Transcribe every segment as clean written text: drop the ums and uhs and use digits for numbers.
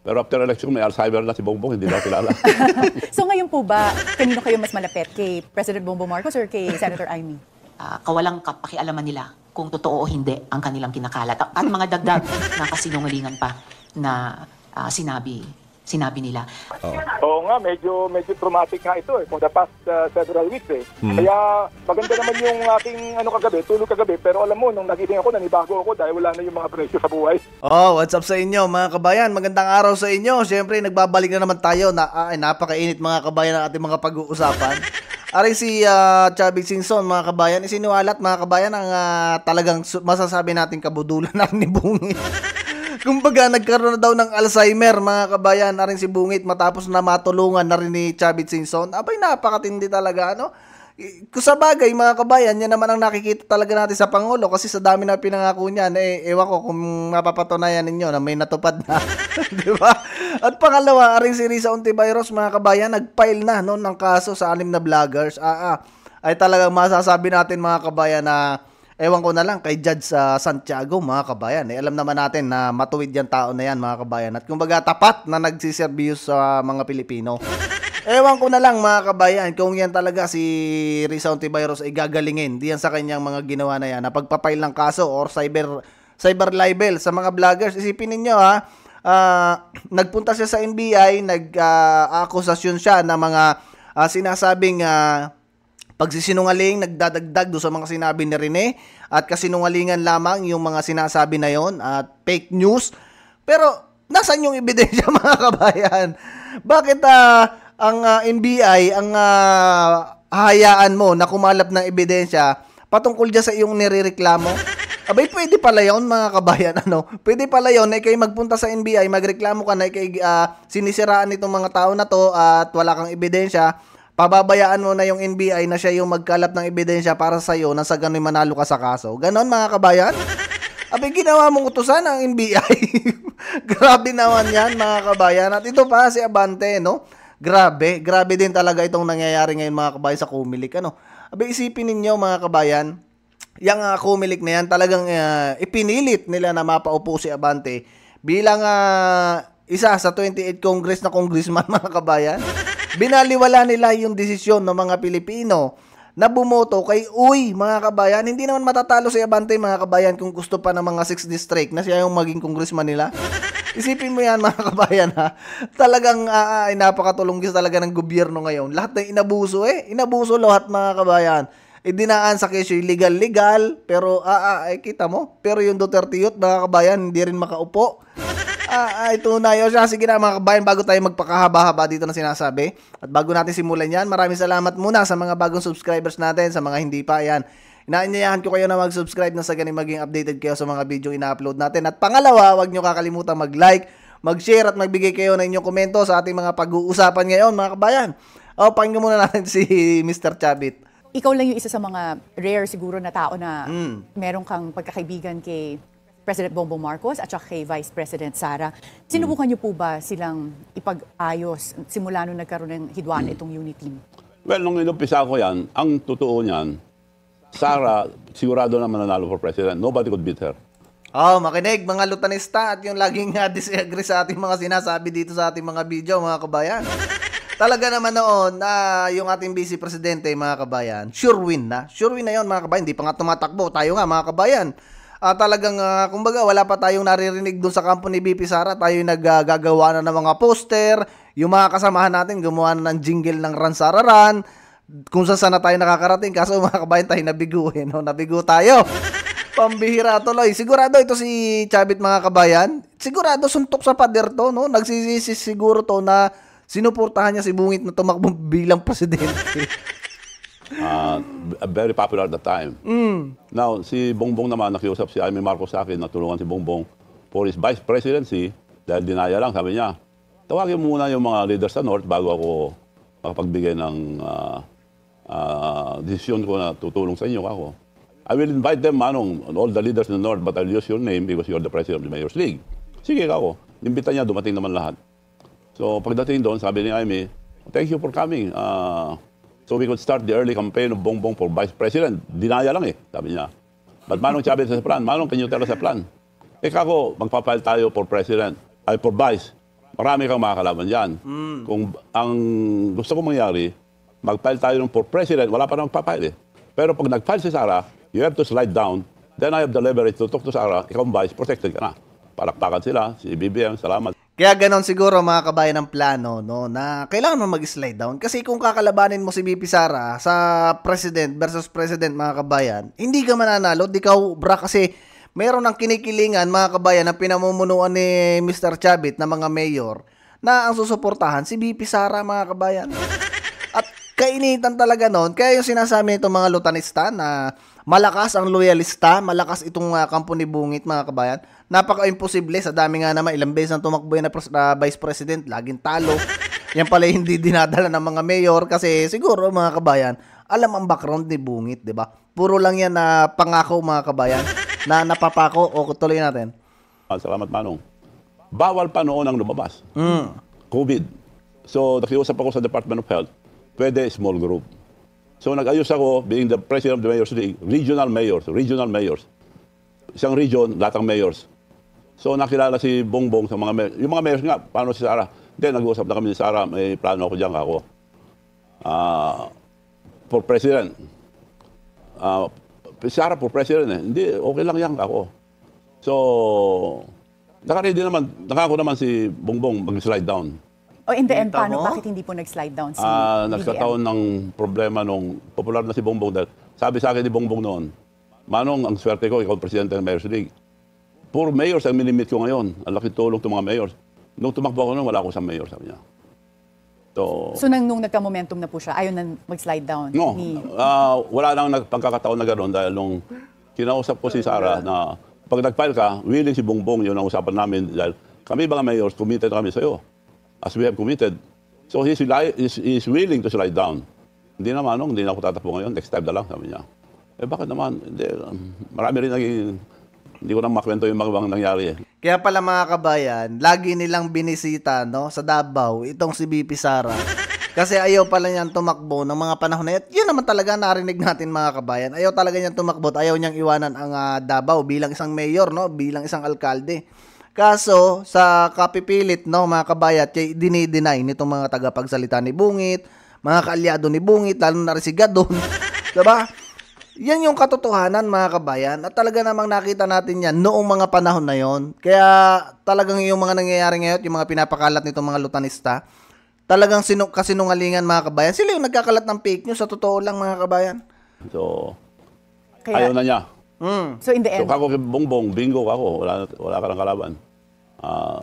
Pero after election, may Alzheimer na si Bongbong, hindi daw kilala. So ngayon po ba, kanino kayo mas malapit? Kay President Bongbong Marcos or kay Senator Amy? Kawalang kapakialaman nila kung totoo o hindi ang kanilang kinakalat. At mga dagdag na kasinungalingan pa na sinabi nila. Oo nga, medyo traumatic nga ito for the past several weeks Kaya maganda naman yung aking tulog kagabi, pero alam mo, nung nagising ako, nanibago ako dahil wala na yung mga presyo sa buhay. Oh, what's up sa inyo mga kabayan? Magandang araw sa inyo. Siyempre, nagbabalik na naman tayo na napakainit mga kabayan ang ating mga pag-uusapan. Ari si Chubby Singson mga kabayan, isinualat mga kabayan ang talagang masasabi natin kabudulan na ni Bungit. Kumbaga, nagkaroon na daw ng Alzheimer, mga kabayan, na rin si Bungit matapos na matulungan na rin ni Chubby Singson. Abay, napakatindi talaga, ano? Kung sa bagay, mga kabayan, yan naman ang nakikita talaga natin sa Pangulo kasi sa dami na pinangako niyan, ewan ko kung mapapatunayan ninyo na may natupad na. Di ba? At pangalawa, aring si Risa Ontiveros, mga kabayan, nag-file na no, ng kaso sa 6 na vloggers. Ay talagang masasabi natin, mga kabayan, na ewan ko na lang kay Judge Santiago, mga kabayan. Alam naman natin na matuwid yung tao na yan, mga kabayan. At kumbaga tapat na nagsiservyos sa mga Pilipino. Ewan ko na lang, mga kabayan, kung yan talaga si Risa Ontiveros ay gagalingin. Diyan sa kanyang mga ginawa na yan, na pagpapail ng kaso or cyber libel sa mga vloggers. Isipin ninyo nagpunta siya sa NBI, nag-akusasyon siya ng mga sinasabing pagsisinungaling, nagdadagdag do sa mga sinabi ni Rene at kasinungalingan lamang yung mga sinasabi na yon at fake news. Pero nasaan yung ebidensya, mga kabayan? Bakit ang NBI ang hahayaan mo na kumalap ng ebidensya patungkol dyan sa iyong nirereklamo? Abay, pwede pala yun, mga kabayan. Pwede pala yun na ikay magpunta sa NBI, magreklamo ka na ikay sinisiraan itong mga tao na to at wala kang ebidensya. Pababayaan mo na yung NBI na siya yung magkalap ng ebidensya para sa'yo na sa ganun manalo ka sa kaso. Ganon, mga kabayan? Abay, ginawa mong utusan ang NBI. Grabe naman yan, mga kabayan. At ito pa, si Abante, no? Grabe din talaga itong nangyayari ngayon, mga kabayan, sa Comelec. Abay, isipin ninyo, mga kabayan, yung Comelec na yan, talagang ipinilit nila na mapaupo si Abante bilang isa sa 28 Congress na congressman, mga kabayan. Binaliwala nila yung desisyon ng mga Pilipino na bumoto kay Uy, mga kabayan. Hindi naman matatalo si Abante, mga kabayan, kung gusto pa ng mga 6 district na siya yung maging congressman nila. Isipin mo yan, mga kabayan, Talagang napakatulunggis talaga ng gobyerno ngayon. Lahat na inabuso Inabuso lahat, mga kabayan. Dinaan sa kesyo legal, pero kita mo. Pero yung Duterte Youth, mga kabayan, hindi rin makaupo. Tunayo siya. Sige na, mga kabayan, bago tayo magpakahaba-haba dito na sinasabi. At bago natin simulan yan, maraming salamat muna sa mga bagong subscribers natin, sa mga hindi pa, yan. Inaanyayahan ko kayo na mag-subscribe na sa ganun maging updated kayo sa mga video ina-upload natin. At pangalawa, huwag nyo kakalimutan mag-like, mag-share at magbigay kayo ng inyong komento sa ating mga pag-uusapan ngayon, mga kabayan. Pakinggan muna natin si Mr. Chabit. Ikaw lang yung isa sa mga rare siguro na tao na meron kang pagkakaibigan kay President Bongbong Marcos at saka kay Vice President Sara. Sinubukan niyo po ba silang ipag-ayos simula nung nagkaroon ng hidwaan itong unity team? Well, nung inumpisa ko yan, ang totoo niyan, Sara, sigurado na mananalo for president. Nobody could beat her. Makinig, mga lutanista at yung laging disagree sa ating mga sinasabi dito sa ating mga video, mga kabayan. Talaga naman noon, yung ating vice presidente, mga kabayan, sure win na. Sure win na yun, mga kabayan. Hindi pa nga tumatakbo. Tayo nga, mga kabayan. Talagang, kumbaga, wala pa tayong naririnig doon sa kampo ni BP Sara. Tayo naggagawa na ng mga poster. Yung mga kasamahan natin, gumawa na ng jingle ng Ransararan. Kung saan na tayo nakakarating. Kaso, mga kabayan, tayo nabigo. Nabigo tayo. Pambihira tuloy. Sigurado ito si Chabit, mga kabayan. Sigurado suntok sa pader to. No? Nagsisisi siguro to na sinuportahan niya si Bungit na tumakbo bilang presidente. Very popular at the time. Now, si Bongbong naman, nakiusap si Amy Marcos sa akin, natulungan si Bongbong for his vice presidency dahil dinaya lang, sabi niya, tawagin muna yung mga leaders sa North bago ako makapagbigay ng desisyon ko na tutulong sa inyo ako. I will invite them, Manong, all the leaders in the North, but I'll use your name because you're the president of the Mayor's League. Sige ako. Nimbita niya, dumating naman lahat. So, pagdating doon, sabi ni Amy, thank you for coming. So we could start the early campaign of Bongbong for Vice President. Dinaya lang sabi niya. But Manong Chavez sa plan. Manong, can you tell us a plan? Kako, magpapile tayo for President, for Vice. marami kang makakalaban dyan. Kung ang gusto kong mangyari, mag-file tayo ng for president, wala pa na magpa-file eh. Pero pag nag-file si Sara, you have to slide down, then I have the leverage to talk to Sara, ikaw ang vice, protected ka na. Palakpakan sila, si BBM, salamat. Kaya ganon siguro mga kabayan ng plano, no, na kailangan mo mag-slide down. Kasi kung kakalabanin mo si BP Sara sa president versus president mga kabayan, hindi ka mananalo, di ka ubra kasi meron ng kinikilingan mga kabayan na pinamumunuan ni Mr. Chavit na mga mayor na ang susuportahan si BP Sara mga kabayan. At kainitan talaga noon, kaya yung sinasabi nitong mga lutanista na malakas ang loyalista, malakas itong kampo ni Bungit mga kabayan. Napaka-imposible, sa dami nga naman, ilang beses ang tumakbo na vice president, laging talo. Yan pala hindi dinadala ng mga mayor kasi siguro mga kabayan, alam ang background ni Bungit, di ba? Puro lang yan na pangako mga kabayan, na napapako. O tuloy natin. Salamat, Manong. Bawal pa noon ang lumabas. COVID. So, nakiusap ako sa Department of Health, pwede small group. So, nag-ayos ako, being the president of the Mayors League, regional mayors. Isang region, lahat ng mayors. So, nakilala si Bongbong sa mga mayors. Yung mga mayors nga, paano si Sara? Then, nag-uusap na kami ni Sara, may plano ako dyan ako. For president. Sara for president eh. Hindi, okay lang yan ako. So, nakako naman si Bongbong mag-slide down. O in the end, Kita paano? mo? Bakit hindi po nag-slide down si BBM? Nagkataon ng problema nung popular na si Bongbong dahil sabi sa akin ni Bongbong noon, Manong, ang swerte ko, ikaw ang presidente ng Mayors League. Puro mayors ang minimit ko ngayon. Ang laki tulong ng mga mayors. Nung tumakbo ako noon, wala akong isang mayor, sabi niya. So nung nagka-momentum na po siya, ayaw na mag-slide down? No, wala nang pagkakataon na gano'n dahil nung kinausap ko si Sara na pag nag-file ka, willing si Bongbong, yun ang usapan namin dahil kami mga mayors, committed kami sa iyo. As we have committed. So he's willing to slide down. Hindi na Manong, hindi na ako tatakbo ngayon, next time na lang, sabi niya. Bakit naman? Hindi, marami rin hindi ko nang makwento yung mga nangyari eh. Kaya pala mga kabayan, lagi nilang binisita, no, sa Davao, itong si BP Sara. Kasi ayaw pala niyan tumakbo ng mga panahon na yun naman talaga narinig natin mga kabayan. Ayaw talaga niyan tumakbo at ayaw niyang iwanan ang Davao bilang isang mayor, no, bilang isang alkalde. Kaso, sa kapipilit, no, mga kabayan, dinideny nitong mga tagapagsalita ni Bungit, mga kaalyado ni Bungit, lalo na rin si Gadon. Diba? Yan yung katotohanan mga kabayan at talaga namang nakita natin yan noong mga panahon na yon. Kaya talagang yung mga nangyayari ngayon, yung mga pinapakalat nitong mga lutanista, talagang kasinungalingan mga kabayan. Sila yung nagkakalat ng fake news, sa totoo lang mga kabayan. So, Kaya- ayaw na niya. So in the So end, kako kay Bongbong, bingo ako, wala ka ng kalaban.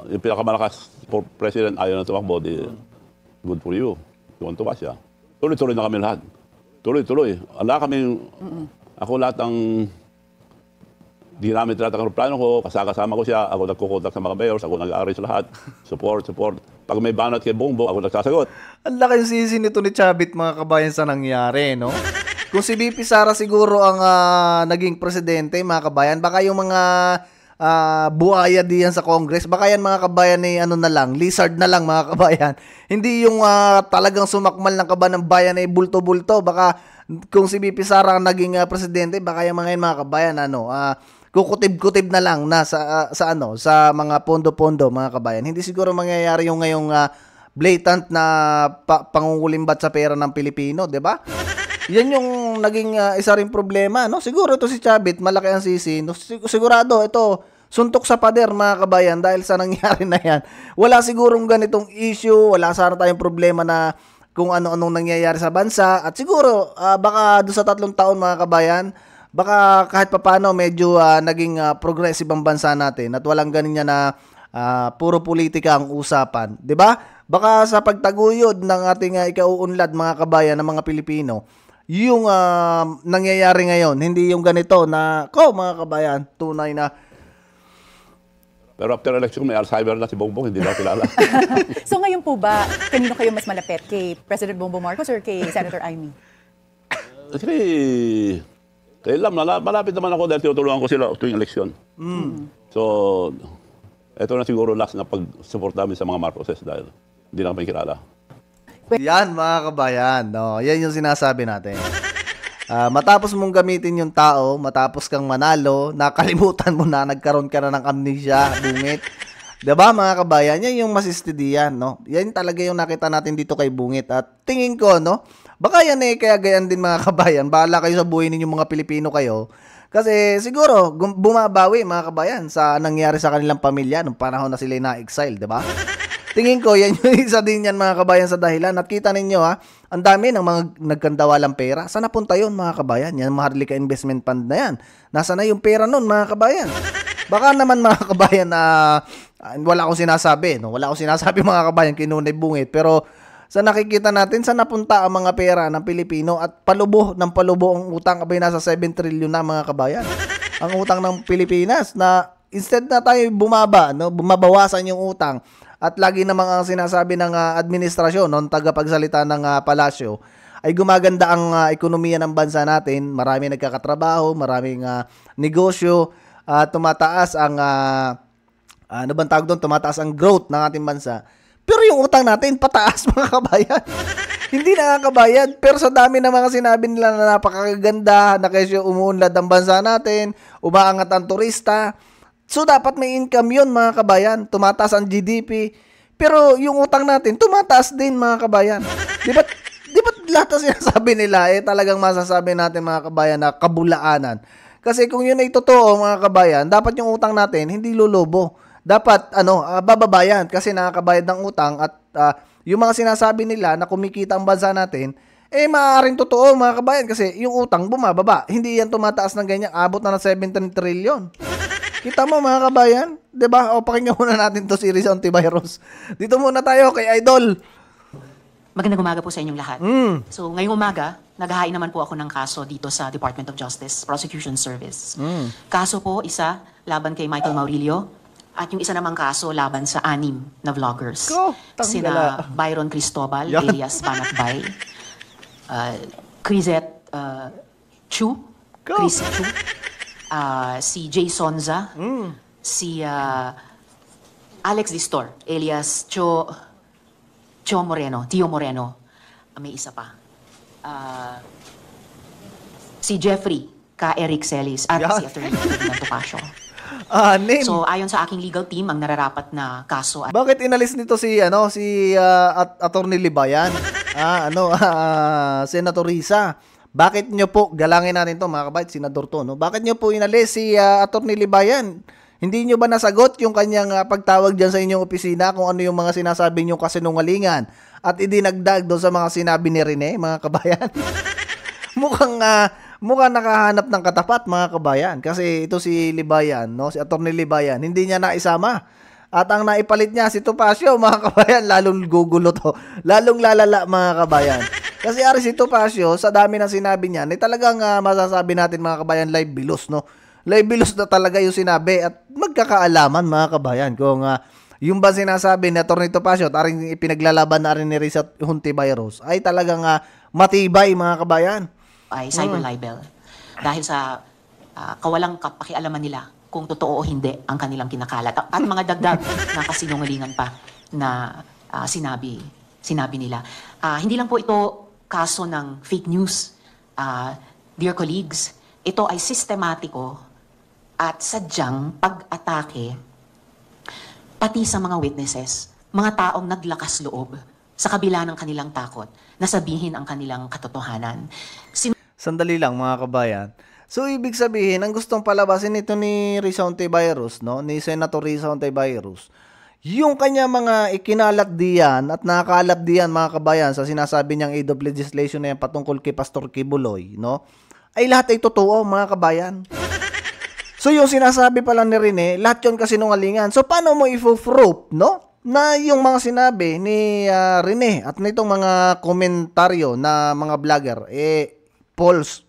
Yung pinakamalakas for president, ayaw na tumakbo, good for you. You want to watch siya. Tuloy-tuloy na kami lahat. Tuloy-tuloy. Ako lahat ng ginamit lahat ng plano ko, kasama ko siya, ako nagkukontak sa mga mayors, ako nag-arrange lahat, support. Pag may banat kay Bongbong, ako nagsasagot. Ang laki yung sisi nito ni Chavit mga kabayan sa nangyari, no? Kung si BP Sara siguro ang naging presidente mga kabayan, baka yung mga buhaya diyan sa Congress, baka yan mga kabayan ay ano na lang, lizard na lang mga kabayan. Hindi yung talagang sumakmal ng kaban ng bayan ay bulto-bulto. Baka kung si BP Sara ang naging presidente, baka yung mga yan mga kabayan kukutib-kutib na lang na sa mga pondo-pondo mga kabayan. Hindi siguro mangyayari yung ngayong blatant na pangungulimbat sa pera ng Pilipino, 'di ba? Yan yung naging isa ring problema, no? Siguro ito si Chavit, malaki ang sisi. No? Sigurado ito suntok sa pader mga kabayan dahil sa nangyari na yan. Wala sigurong ganitong issue, wala sana tayong problema na kung ano-anong nangyayari sa bansa. At siguro, baka doon sa 3 taon mga kabayan, baka kahit papano medyo naging progressive ang bansa natin at walang ganyan na puro politika ang usapan. 'Di ba? Baka sa pagtaguyod ng ating ikauunlad mga kabayan ng mga Pilipino, yung nangyayari ngayon, hindi yung ganito na, mga kabayan, tunay na. Pero after election, may Alzheimer na si Bongbong, hindi na kilala. so ngayon po ba, kanino kayo mas malapit? Kay President Bongbong Marcos or kay Senator Amy? Kay Lam, malapit naman ako dahil tinutulungan ko sila tuwing eleksyon. So, ito na siguro last na pag-support namin sa mga Marcoses dahil hindi na kami kilala. Yan mga kabayan, no? Yan yung sinasabi natin. Matapos mong gamitin yung tao, matapos kang manalo, nakalimutan mo na, nagkaroon ka na ng amnesia, Bungit. 'Diba mga kabayan? Yan yung masistidian, no? Yan talaga yung nakita natin dito kay Bungit. At tingin ko, no? Baka yan kaya gayan din mga kabayan. Bahala kayo sa buhay ninyong mga Pilipino kayo. Kasi siguro, bumabawi mga kabayan sa nangyari sa kanilang pamilya nung panahon na sila na-exile, 'di ba? Tingin ko, yan yung isa din yan mga kabayan sa dahilan. At kita ninyo ang dami ng mga nagkandawalang pera. Saan napunta yun mga kabayan? Yan Maharlika Investment Fund na yan. Nasa na yung pera nun mga kabayan? Baka naman mga kabayan na wala akong sinasabi, no? Wala akong sinasabi mga kabayan, kinunay Bungit. Pero sa nakikita natin, saan napunta ang mga pera ng Pilipino at palubo ang utang, abay nasa 7 trillion na mga kabayan. Ang utang ng Pilipinas na instead na tayo bumaba, no? Bumabawasan yung utang. At lagi namang ang sinasabi ng administrasyon, no, tagapagsalita ng palasyo, ay gumaganda ang ekonomiya ng bansa natin. Marami nagkakatrabaho, maraming negosyo, tumataas ang tumataas ang growth ng ating bansa. Pero yung utang natin pataas mga kabayan. Hindi nakakabayad. Pero sa dami ng mga sinabi nila na napakaganda, na kesyo umuunlad ang bansa natin, umaangat ang turista. So dapat may income yun mga kabayan. Tumataas ang GDP. Pero yung utang natin tumataas din mga kabayan. Di ba lahat ng sinasabi nila talagang masasabi natin mga kabayan na kabulaanan. Kasi kung yun ay totoo mga kabayan, dapat yung utang natin hindi lulubo. Dapat bababayan kasi nakakabayad ng utang at yung mga sinasabi nila na kumikita ang bansa natin, maaaring totoo mga kabayan kasi yung utang bumababa. Hindi yan tumataas ng ganyan, abot na ng 17 trillion. Kita mo mga kabayan, 'di ba? O pakinggan muna natin 'to si Rizal Tibayros. Dito muna tayo kay Idol. Magandang umaga po sa inyong lahat. So ngayong umaga, naghahain naman po ako ng kaso dito sa Department of Justice Prosecution Service. Kaso po isa laban kay Michael Maurilio at yung isa namang kaso laban sa 6 na vloggers. Sina Byron Cristobal, alias Banatbay, Crisette Chu, Chris Chu, si Jay Sonza, si Alex Distor, alias Tio Moreno. May isa pa. Si Jeffrey K. Eric Celis at si Attorney Ferdinand Topacio. So ayon sa aking legal team, ang nararapat na kaso ay... Bakit inalis nito si Attorney Libayan? Senator Risa. Bakit nyo po, galangin natin to mga kabait, senador to, no? Bakit nyo po inalis si Attorney Libayan? Hindi nyo ba nasagot yung kanyang pagtawag dyan sa inyong opisina kung ano yung mga sinasabi nyo kasinungalingan at idinagdag doon sa mga sinabi ni Rene, mga kabayan? mukhang nakahanap ng katapat mga kabayan kasi ito si Libayan, no? Si Attorney Libayan, hindi niya naisama. At ang naipalit niya si Topacio, mga kabayan, lalong gugulo to. Lalong lalala mga kabayan. Kasi ari si Topacio, sa dami ng sinabi niya, talagang masasabi natin mga kabayan, live bilos, no? Live bilos na talaga yung sinabi at magkakaalaman mga kabayan kung yung ba sinasabi ni Atty. Topacio at aring ipinaglalaban na rin ni Rizal Tibayros ay talagang matibay mga kabayan. Ay cyber libel. Dahil sa kawalang kapakialaman nila kung totoo o hindi ang kanilang kinakalat. At mga dagdag na kasinungalingan pa na sinabi nila. Hindi lang po ito kaso ng fake news. Dear colleagues, ito ay sistematiko at sadyang pag-atake pati sa mga witnesses, mga taong naglakas loob sa kabila ng kanilang takot na sabihin ang kanilang katotohanan. Sandali lang mga kabayan. So, ibig sabihin, ang gustong palabasin nito ni Rizal Tibayros, no? Ni Senator Rizal Tibayros, yung kanya mga ikinalat diyan at nakakalat diyan mga kabayan sa sinasabi niyang aid of legislation na yan patungkol kay Pastor Kibuloy, no? Ay lahat ay totoo mga kabayan. So, yung sinasabi pala ni Rene, lahat yun kasinungalingan. So, paano mo i-proof, no? Na yung mga sinabi ni Rene at nitong mga komentaryo na mga vlogger, false.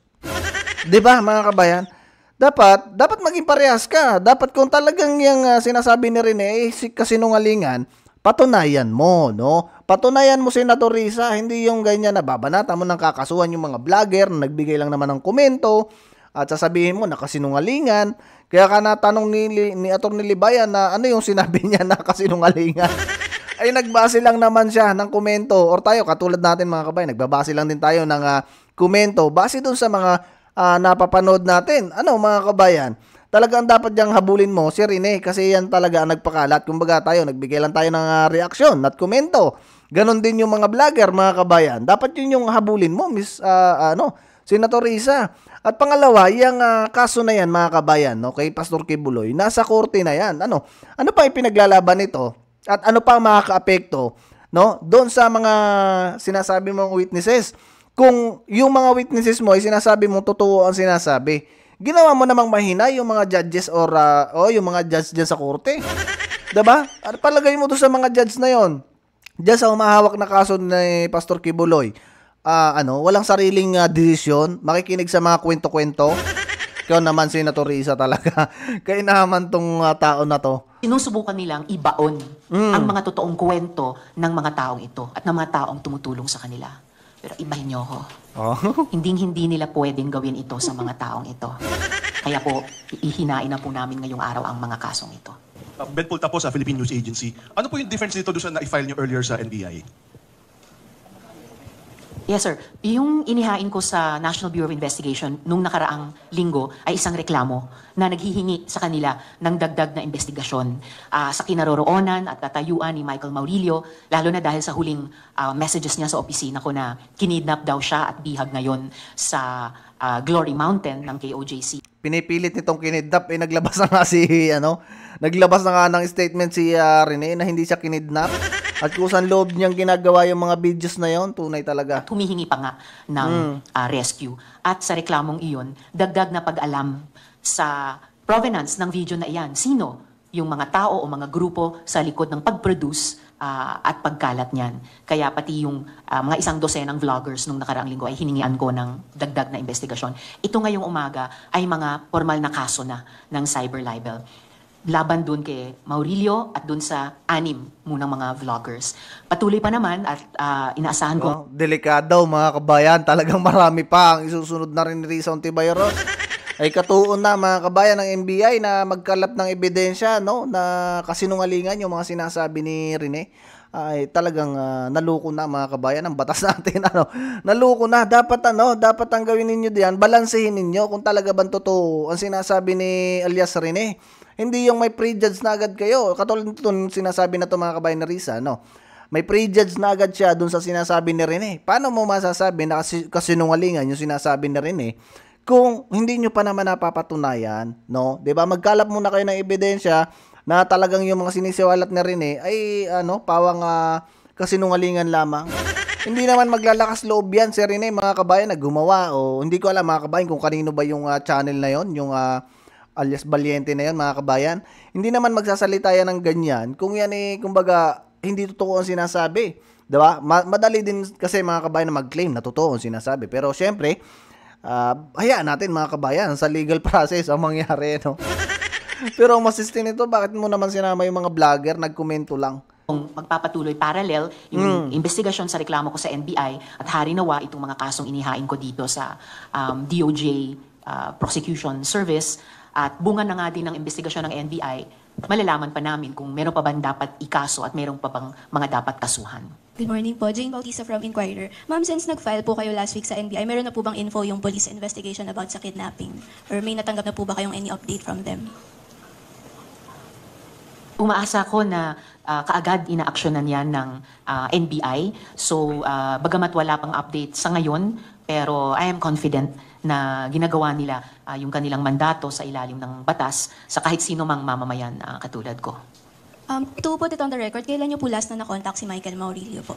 'Di ba mga kabayan? Dapat maging parehas ka. Dapat kung talagang yung sinasabi ni Rene kasinungalingan, patunayan mo, no? Patunayan mo Senator Risa, hindi yung ganyan na babanata mo ng kakasuhan yung mga vlogger na nagbigay lang naman ng komento at sasabihin mo na kasinungalingan. Kaya ka natanong ni Atty. Libayan na ano yung sinabi niya na kasinungalingan. Ay nagbase lang naman siya ng komento or tayo katulad natin mga kabayan, nagbabase lang din tayo ng komento base dun sa mga napapanood natin. Ano mga kabayan? talagang dapat diyang habulin mo si Rene kasi yan talaga ang nagpakalat. Kumbaga tayo, nagbigay lang tayo ng reaksyon at komento. Ganon din yung mga vlogger, mga kabayan. Dapat yun yung habulin mo, Senator Risa. At pangalawa, yung kaso na yan, mga kabayan, no, kay Pastor Kibuloy, nasa korte na yan. Ano pa ipinaglalaban nito? At ano pa ang makaka-apekto, no, doon sa mga sinasabi mong witnesses? Kung yung mga witnesses mo ay sinasabi mo totoo ang sinasabi, ginawa mo namang mahina yung mga judges or yung mga judge dyan sa korte. Diba? At palagay mo doon sa mga judge na yon, dyan sa umahawak na kaso ni Pastor Kibuloy, walang sariling desisyon, makikinig sa mga kwento-kwento. Ikaw naman, Senator Risa, talaga. Kainaman tong tao na to. Sinusubukan nilang ibaon ang mga totoong kwento ng mga taong ito at ng mga taong tumutulong sa kanila. Pero ibahin niyo ako. Hindi nila pwedeng gawin ito sa mga taong ito. Kaya po, ihinain na po namin ngayong araw ang mga kasong ito. Ben Pulta po sa Philippine News Agency. Ano po yung difference dito doon sa na-file niyo earlier sa NBI? Yes, sir. Yung inihain ko sa National Bureau of Investigation nung nakaraang linggo ay isang reklamo na naghihingi sa kanila ng dagdag na investigasyon sa kinaroroonan at katayuan ni Michael Maurilio, lalo na dahil sa huling messages niya sa opisina ko na kinidnap daw siya at bihag ngayon sa Glory Mountain ng KOJC. Pinipilit nitong kinidnap, naglabas na nga naglabas na nga ng statement si Rene na hindi siya kinidnap. At kung saan loob niyang ginagawa yung mga videos na yon, tunay talaga. At humihingi pa nga ng rescue. At sa reklamong iyon, dagdag na pag-alam sa provenance ng video na iyan. Sino yung mga tao o mga grupo sa likod ng pag-produce at pagkalat niyan. Kaya pati yung mga 100 vloggers nung nakaraang linggo ay hiningian ko ng dagdag na investigasyon. Ito ngayong umaga ay mga formal na kaso na ng cyber libel. Laban dun kay Maurilio at dun sa 6 munang mga vloggers. Patuloy pa naman at inaasahan ko. Delikado, mga kabayan. Talagang marami pa ang isusunod na rin ni Risa Ontiveros. Ay katuon na, mga kabayan, ng NBI na magkalap ng ebidensya, no, na kasinungalingan yung mga sinasabi ni Rene. Ay talagang naluko na, mga kabayan, ang batas natin. Naluko na. Dapat ang gawin ninyo diyan, balansehin ninyo kung talaga bang totoo ang sinasabi ni alias Rene. Hindi yung may prejudge na agad kayo. Katulad nito sinasabi na to, mga kabayan na Risa, no? May prejudge na agad siya dun sa sinasabi ni Rene. Paano mo masasabi na kasinungalingan yung sinasabi ni Rene kung hindi nyo pa naman napapatunayan, no? 'Di ba? Magkalap muna kayo ng ebidensya na talagang yung mga sinisiwalat ni Rene ay pawang kasinungalingan lamang. Hindi naman maglalakas loob yan si Rene, mga kabayan, na gumawa. O hindi ko alam, mga kabayan, kung kanino ba yung channel na yon, yung alias Valiente na yun, mga kabayan. Hindi naman magsasalita yan ng ganyan kung yan kumbaga, hindi totoo ang sinasabi. Diba? Madali din kasi, mga kabayan, na mag-claim na totoo ang sinasabi. Pero syempre, hayaan natin, mga kabayan, sa legal process ang mangyari, no? Pero ang masistin nito, bakit mo naman sinama yung mga vlogger, nagkomento lang? Kung magpapatuloy parallel yung investigasyon sa reklamo ko sa NBI at harinawa itong mga kasong inihain ko dito sa DOJ Prosecution Service. At bunga na nga din ng investigasyon ng NBI, malalaman pa namin kung meron pa bang dapat ikaso at meron pa bang mga dapat kasuhan. Good morning po, Jane Bautista from Inquirer. Ma'am, since nag-file po kayo last week sa NBI, meron na po bang info yung police investigation about sa kidnapping? Or may natanggap na po ba kayong any update from them? Umaasa ko na kaagad inaaksyonan yan ng NBI. So, bagamat wala pang update sa ngayon, pero I am confident na ginagawa nila yung kanilang mandato sa ilalim ng batas sa kahit sino mang mamamayan katulad ko. To put it on the record, kailan niyo po last na nakontak si Michael Maurilio po?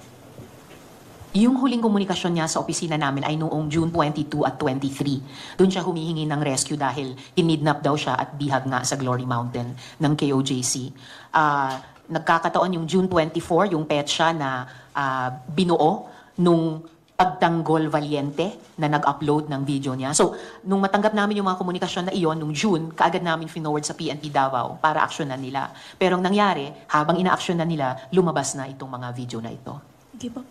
Yung huling komunikasyon niya sa opisina namin ay noong June 22 at 23. Doon siya humihingi ng rescue dahil kinidnap daw siya at bihag nga sa Glory Mountain ng KOJC. Nagkakataon yung June 24, yung petsa na binuo nung Pagtanggol Valiente na nag-upload ng video niya. So, nung matanggap namin yung mga komunikasyon na iyon, nung June, kaagad namin finoward sa PNP Davao para aksyonan nila. Pero ang nangyari, habang inaaksyonan nila, lumabas na itong mga video na ito. Okay po.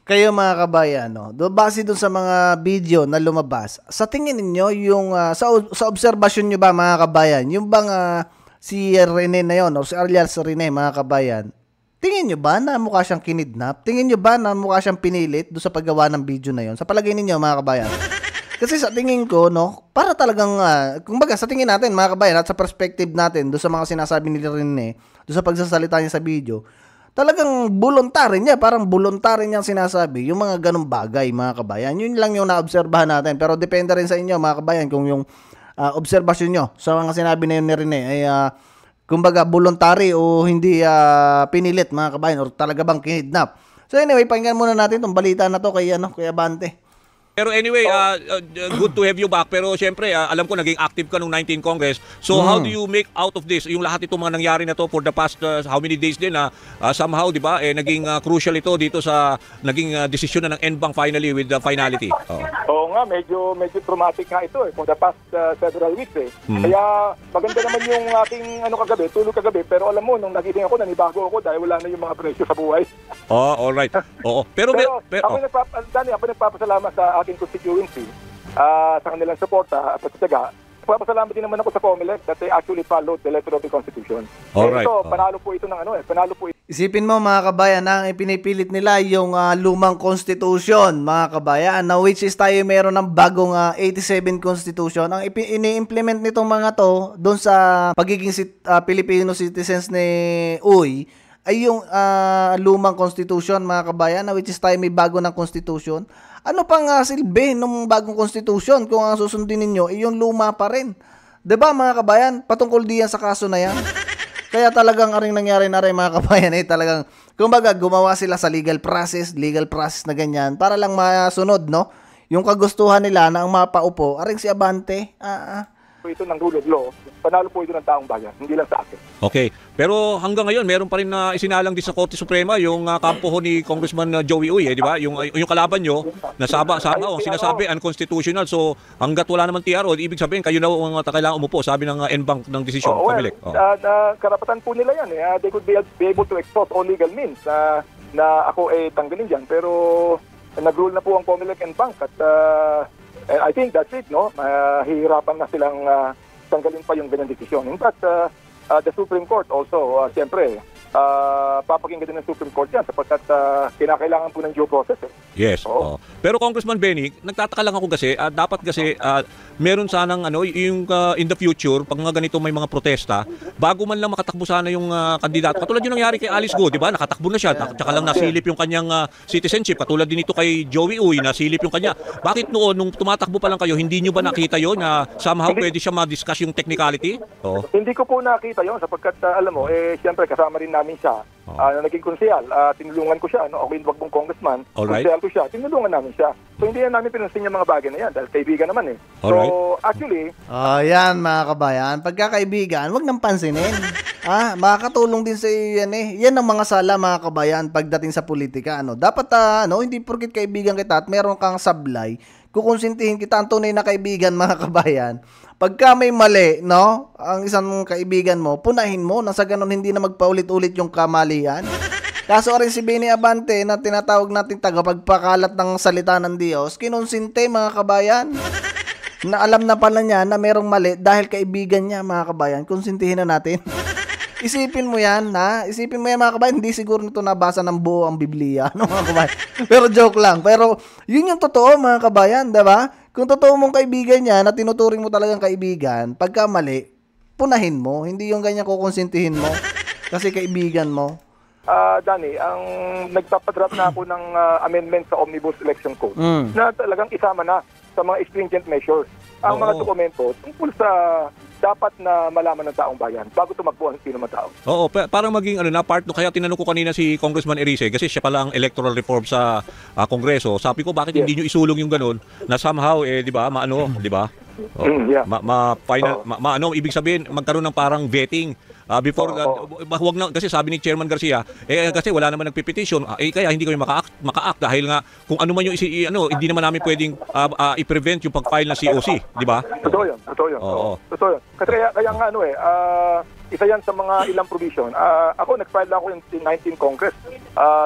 Kayo, mga kabayan, no? Base dun sa mga video na lumabas, sa tingin ninyo, yung sa obserbasyon nyo ba, mga kabayan, yung bang si Rene na yun, o si alias Rene, mga kabayan, tingin nyo ba na mukha siyang kinidnap? Tingin nyo ba na mukha siyang pinilit doon sa paggawa ng video na yon? Sa palagay ninyo, mga kabayan? Kasi sa tingin ko, no, para talagang, kumbaga sa tingin natin, mga kabayan, at sa perspective natin, doon sa mga sinasabi ni Rene, doon sa pagsasalita niya sa video, talagang voluntary niya, parang voluntary niyang sinasabi, yung mga ganong bagay, mga kabayan. Yun lang yung naobserbahan natin. Pero depende rin sa inyo, mga kabayan, kung yung obserbasyon nyo sa mga sinabi na yun ni Rene, ay, kumbaga, voluntary o hindi pinilit, mga kabayan, or talaga bang kinidnap. So anyway, pakinggan muna natin itong balita na to kay Abante. Pero anyway, good to have you back. Pero syempre, alam ko naging active ka nung 19 Congress. So how do you make out of this? Yung lahat itong mga nangyari na to for the past how many days din na somehow, di ba, naging crucial ito dito sa naging desisyon na ng NBank finally with the finality. Oo nga, medyo traumatic nga ito for the past several weeks Kaya maganda naman yung aking tulog kagabi, pero alam mo, nung nagising ako, nanibago ako dahil wala na yung mga presyo sa buhay. All right. Oo. Pero ako nagpapasalamat sa aking constituency, sa kanilang suporta at pagtitiyaga. Nagpapasalamat din naman ako sa COMELEC that they actually followed the letter of the Constitution. Alright. So, panalo po ito ng panalo po ito. Isipin mo, mga kabayan, na ang ipinipilit nila yung lumang constitution, mga kabayan, na which is tayo meron ng bagong 87 constitution. Ang ini-implement nitong mga to doon sa pagiging Filipino citizens ni Uy ay yung lumang constitution, mga kabayan, na which is tayo may bago ng constitution. Ano pang silbi nung bagong constitution kung ang susundin ninyo yung luma pa rin? 'Di ba, mga kabayan? Patungkol diyan sa kaso na yan. Kaya talagang aring nangyari na rin, mga kabayan, talagang kumbaga gumawa sila sa legal process na ganyan para lang masunod, no? Yung kagustuhan nila na ang mapaupo, aring si Abante. Ito ng rule of law, panalo po ito ng taong bayan, hindi lang sa akin. Okay. Pero hanggang ngayon, meron pa rin na isinalang din sa Korte Suprema yung kampo ni Congressman Joey Uy, di ba? Yung kalaban nyo, nasama ang sinasabi unconstitutional. So hanggat wala naman TRO, ibig sabihin kayo na ang kailangan umupo, sabi ng NBank ng desisyon. Karapatan po nila yan. They could be able to exhaust all legal means na ako tanggalin dyan. Pero nag-rule na po ang COMELEC and Bank at I think that's it, no? Hihirapan na silang tanggalin pa yung ganyan desisyon. In fact, the Supreme Court also, siyempre, papakinggan din ng Supreme Court yan sapagkat kinakailangan po ng due process. Yes. Pero Congressman Benny, nagtataka lang ako kasi, dapat kasi meron sanang yung in the future, pag mga ganito may mga protesta, bago man lang makatakbo sana yung kandidato. Katulad yung nangyari kay Alice Go, di ba? Nakatakbo na siya, tsaka lang nasilip yung kanyang citizenship. Katulad din ito kay Joey Uy, nasilip yung kanya. Bakit noon, nung tumatakbo pa lang kayo, hindi nyo ba nakita yon na somehow pwede siya ma-discuss yung technicality? Hindi ko po nakita yon sapagkat alam mo, siyempre kasama rin namin siya. Na naging konsehal, tinulungan ko siya, ako yung wagbong congressman, konsehal ko siya, tinulungan namin siya. So hindi na namin pinansin yung mga bagay na yan dahil kaibigan naman So actually... yan, mga kabayan, pagkakaibigan, wag nang pansinin. Makakatulong din sa iyo yan Yan ang mga sala, mga kabayan, pagdating sa politika. Dapat hindi porket kaibigan kita at meron kang sablay, kukonsintihin kita ang tunay na kaibigan, mga kabayan. Pagka may mali, ang isang kaibigan mo, punahin mo, nasa ganun hindi na magpaulit-ulit yung kamalian. Kaso rin si Benny Abante na tinatawag natin tagapagpakalat ng salita ng Diyos, kinonsinte, mga kabayan. Na alam na pala niya na merong mali dahil kaibigan niya, mga kabayan, konsintihin na natin. Isipin mo yan, Isipin mo yan, mga kabayan, hindi siguro nito nabasa ng buo ang Biblia, mga kabayan. Pero joke lang. Pero yun yung totoo, mga kabayan, diba? Kung totoo mong kaibigan niya na tinuturing mo talagang kaibigan, pagka mali, punahin mo. Hindi yung ganyan kukonsintihin mo. Kasi kaibigan mo. Danny, ang nagpapadraft na ako ng amendment sa Omnibus Election Code na talagang isama na sa mga stringent measures ang mga dokumento tungkol sa dapat na malaman ng taong bayan bago tumakbo ang sino man tao. Parang maging part no, kaya tinanong ko kanina si Congressman Erice kasi siya pala ang electoral reform sa Kongreso. Sabi ko bakit hindi niyo isulong yung ganun na somehow di ba, di ba? Ibig sabihin magkaroon ng parang vetting before wag na kasi sabi ni Chairman Garcia kasi wala naman nagpe-petition kaya hindi kami maka-act dahil nga kung ano man yung hindi naman namin pwedeng i-prevent yung pag-file ng COC, di ba? Totoo yun. Totoo yun. Kasi kaya nga isa yan sa mga ilang provision. Ako nag-file ako yung 19 Congress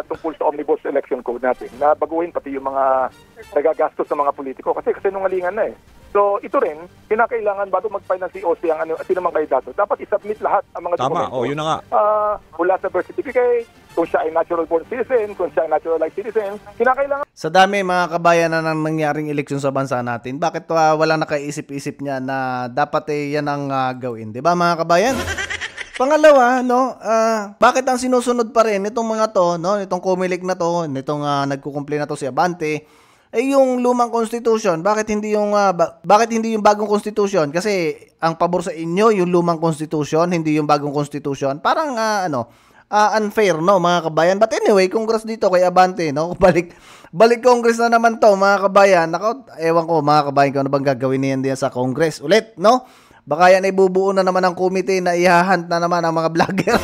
tungkol sa Omnibus Election Code natin na baguhin pati yung mga nagagastos ng mga politiko kasi nungalingan na So ito rin, kinakailangan bago mag-file ng COC ang sino mang kandidato, dapat i-submit lahat ang mga dokumento. Yun na nga. Mula sa birth certificate, kung siya ay natural born citizen, kung siya ay naturalized citizen, kinakailangan Sa dami mga kabayan na nang nangyaring eleksyon sa bansa natin, bakit walang nakaisip-isip niya na dapat yan ang gawin? 'Di ba mga kabayan? Pangalawa, no, bakit ang sinusunod pa rin itong mga to, no, itong Comelec na to, nitong nagkukumplin na to si Abante, yung lumang constitution? Bakit hindi yung bagong constitution? Kasi ang pabor sa inyo yung lumang constitution, hindi yung bagong constitution. Parang unfair, no, mga kabayan. But anyway, congrats dito kay Abante, no. Balik Congress na naman to, mga kabayan. Nako, ewan ko mga kabayan kung ano bang gagawin niyan diyan sa Congress ulit, no? Baka yan ay bubuo na naman ang committee na ihahunt na naman ang mga vlogger.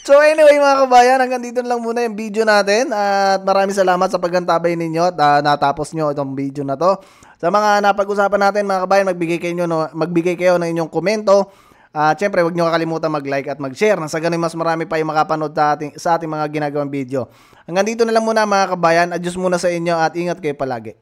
So anyway mga kabayan, hanggang dito lang muna yung video natin at maraming salamat sa pagantabay ninyo at natapos nyo itong video na to. Sa mga napag-usapan natin mga kabayan, magbigay kayo ng inyong komento. Siyempre, huwag nyo kakalimutan mag-like at mag-share. Sa ganun mas marami pa yung makapanood sa ating mga ginagawang video. Hanggang dito na lang muna mga kabayan. Adios muna sa inyo at ingat kayo palagi.